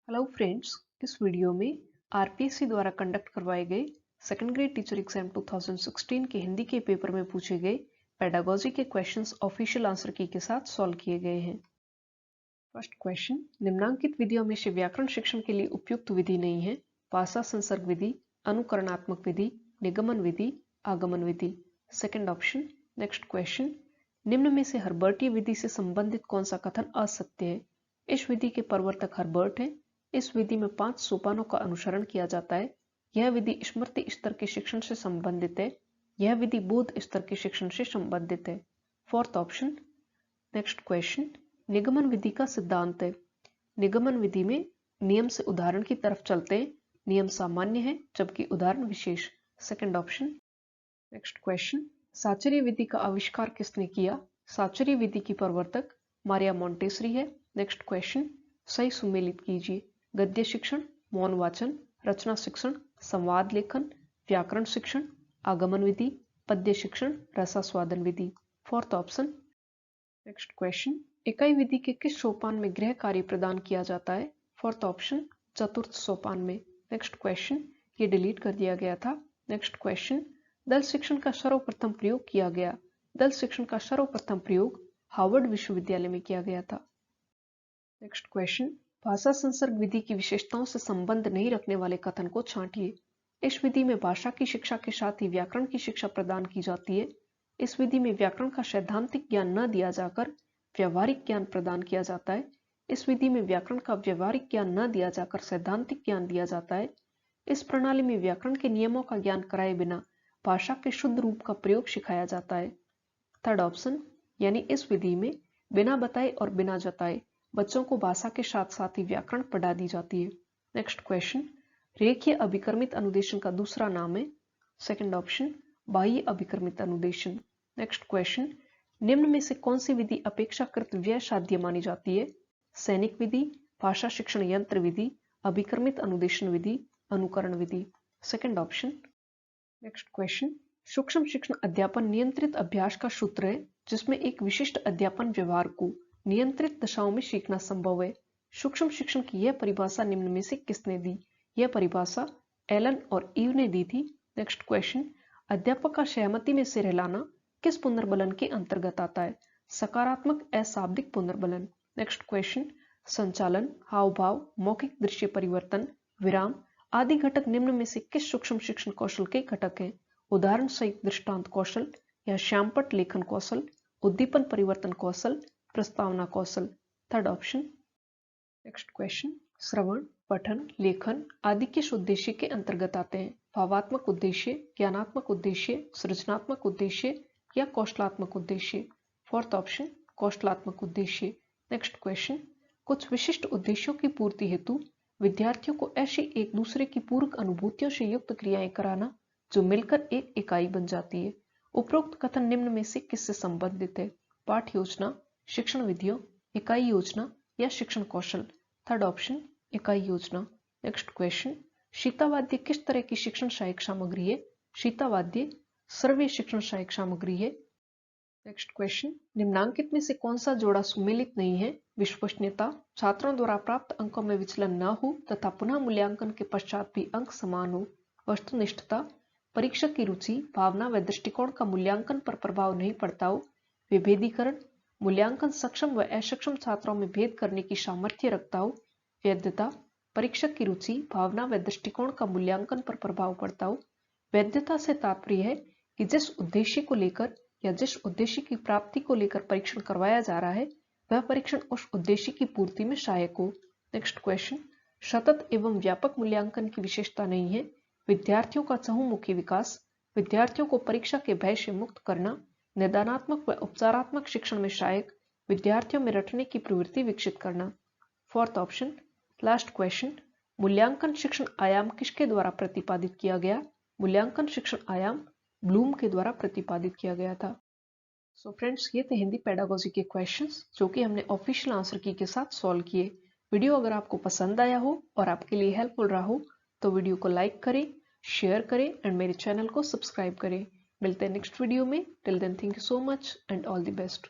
Hello friends, इस video में RPSC द्वारा कंडक्ट करवाए गए सेकेंड ग्रेड टीचर एग्जाम 2016 के हिंदी के पेपर में पूछे गए पेडागोजी के क्वेश्चंस ऑफिशियल आंसर की के साथ सॉल्व किए गए हैं। फर्स्ट क्वेश्चन, निम्नांकित विधियों में से व्याकरण शिक्षण के लिए उपयुक्त विधि नहीं है। भाषा संसर्ग विधि, अनुकरणात्मक विधि, निगमन विधि, आगमन विधि। Second option. नेक्स्ट क्वेश्चन, निम्न में से हर्बर्टीय विधि से संबंधित कौन सा कथन असत्य है। इस विधि के प्रवर्तक हर्बर्ट हैं। इस विधि में 5 सोपानों का अनुसरण किया जाता है। यह विधि स्मृति स्तर के शिक्षण से संबंधित है। यह विधि बोध स्तर के शिक्षण से संबंधित है। Fourth option. नेक्स्ट क्वेश्चन, निगमन विधि का सिद्धांत है। निगमन विधि में नियम से उदाहरण की तरफ चलते हैं। नियम सामान्य है जबकि उदाहरण विशेष। Second option. नेक्स्ट क्वेश्चन, साचर्य विधि का आविष्कार किसने किया। साचर्य विधि की प्रवर्तक मारिया मोंटेसरी है। नेक्स्ट क्वेश्चन, सही सुमेलित कीजिए। गद्य शिक्षण, मौन वाचन, रचना शिक्षण, संवाद लेखन, व्याकरण शिक्षण, आगमन विधि, पद्य शिक्षण, रसास्वादन विधि। Fourth option. नेक्स्ट क्वेश्चन, इकाई विधि के किस सोपान में गृह कार्य प्रदान किया जाता है। फोर्थ ऑप्शन, चतुर्थ सोपान में। नेक्स्ट क्वेश्चन, ये डिलीट कर दिया गया था। नेक्स्ट क्वेश्चन, दल शिक्षण का सर्वप्रथम प्रयोग किया गया। दल शिक्षण का सर्वप्रथम प्रयोग हार्वर्ड विश्वविद्यालय में किया गया था। नेक्स्ट क्वेश्चन, भाषा संसर्ग विधि की विशेषताओं से संबंध नहीं रखने वाले कथन को छांटिए। इस विधि में भाषा की शिक्षा के साथ ही व्याकरण की शिक्षा प्रदान की जाती है। इस विधि में व्याकरण का सैद्धांतिक ज्ञान न दिया जाकर व्यवहारिक ज्ञान प्रदान किया जाता है। इस विधि में व्याकरण का व्यवहारिक ज्ञान न दिया जाकर सैद्धांतिक ज्ञान दिया जाता है। इस प्रणाली में व्याकरण के नियमों का ज्ञान कराए बिना भाषा के शुद्ध रूप का प्रयोग सिखाया जाता है। थर्ड ऑप्शन, यानी इस विधि में बिना बताए और बिना जताए बच्चों को भाषा के साथ साथ ही व्याकरण पढ़ा दी जाती है। नेक्स्ट क्वेश्चन, रेखीय अभिकर्मित अनुदेशन का दूसरा नाम है। सेकंड ऑप्शन, बाह्य अभिकर्मित अनुदेशन। नेक्स्ट क्वेश्चन, निम्न में से कौन सी विधि अपेक्षाकृत व्यय साध्य मानी जाती है। सैनिक विधि, भाषा शिक्षण यंत्र विधि, अभिकर्मित अनुदेशन विधि, अनुकरण विधि। Second option. नेक्स्ट क्वेश्चन, सूक्ष्म शिक्षण अध्यापन नियंत्रित अभ्यास का सूत्र है जिसमें एक विशिष्ट अध्यापन व्यवहार को नियंत्रित दशाओं में सीखना संभव है। सूक्ष्म शिक्षण की यह परिभाषा निम्न में से किसने दी। यह परिभाषा एलन और ईव ने दी थी। नेक्स्ट क्वेश्चन, अध्यापक का सहमति में सिर हिलाना किस पुनर्बलन के अंतर्गत आता है। सकारात्मक अशाब्दिक पुनर्बलन। नेक्स्ट क्वेश्चन, संचालन, हाव भाव, मौखिक दृश्य परिवर्तन, विराम आदि घटक निम्न में से किस सूक्ष्म शिक्षण कौशल के घटक हैं। उदाहरण सहित दृष्टांत कौशल या श्यामपट लेखन कौशल, उद्दीपन परिवर्तन कौशल, प्रस्तावना कौशल। Third option. नेक्स्ट क्वेश्चन, श्रवण, पठन, लेखन आदि किस उद्देश्य के अंतर्गत आते हैं। भावात्मक उद्देश्य, ज्ञानात्मक उद्देश्य, सृजनात्मक उद्देश्य या कौशलात्मक उद्देश्य। फोर्थ ऑप्शन, कौशलात्मक उद्देश्य। नेक्स्ट क्वेश्चन, कुछ विशिष्ट उद्देश्यों की पूर्ति हेतु विद्यार्थियों को ऐसी एक दूसरे की पूरक अनुभूतियों से युक्त क्रियाएं कराना जो मिलकर एक इकाई बन जाती है। उपरोक्त कथन निम्न में से किससे संबंधित है। पाठ योजना, शिक्षण विधियों, इकाई योजना या शिक्षण कौशल। थर्ड ऑप्शन, इकाई योजना। नेक्स्ट क्वेश्चन, शीतावाद्य किस तरह की शिक्षण सहायक सामग्री है। शीतावाद्य सर्वे शिक्षण सहायक सामग्री है। नेक्स्ट क्वेश्चन, निम्नांकित में से कौन सा जोड़ा सुमेलित नहीं है। विश्वसनीयता, छात्रों द्वारा प्राप्त अंकों में विचलन न हो तथा पुनः मूल्यांकन के पश्चात भी अंक समान हो। वस्तुनिष्ठता, परीक्षक की रुचि, भावना व दृष्टिकोण का मूल्यांकन पर प्रभाव नहीं पड़ता हो। विभेदीकरण, मूल्यांकन सक्षम व अक्षम छात्रों में भेद करने की सामर्थ्य रखता हो। वैधता, परीक्षक की रुचि, भावना व दृष्टिकोण का मूल्यांकन पर प्रभाव पड़ता हो। वैधता से तात्पर्य है कि जिस उद्देश्य को लेकर या जिस उद्देश्य की प्राप्ति को लेकर परीक्षण करवाया जा रहा है वह परीक्षण उस उद्देश्य की पूर्ति में सहायक हो। नेक्स्ट क्वेश्चन, सतत एवं व्यापक मूल्यांकन की विशेषता नहीं है। विद्यार्थियों का चहुमुखी विकास, विद्यार्थियों को परीक्षा के भय से मुक्त करना, निदानात्मक व उपचारात्मक शिक्षण में सहायक, विद्यार्थियों में रटने की प्रवृत्ति विकसित करना। Fourth option. लास्ट क्वेश्चन, मूल्यांकन शिक्षण आयाम किसके द्वारा प्रतिपादित किया गया। मूल्यांकन शिक्षण आयाम ब्लूम के द्वारा प्रतिपादित किया गया था। सो फ्रेंड्स, ये थे हिंदी पेडागोजी के क्वेश्चंस जो कि हमने ऑफिशियल आंसर की के साथ सॉल्व किए। वीडियो अगर आपको पसंद आया हो और आपके लिए हेल्पफुल रहा हो तो वीडियो को लाइक करें, शेयर करें एंड मेरे चैनल को सब्सक्राइब करें। मिलते हैं नेक्स्ट वीडियो में। Till then, thank you so much and all the best.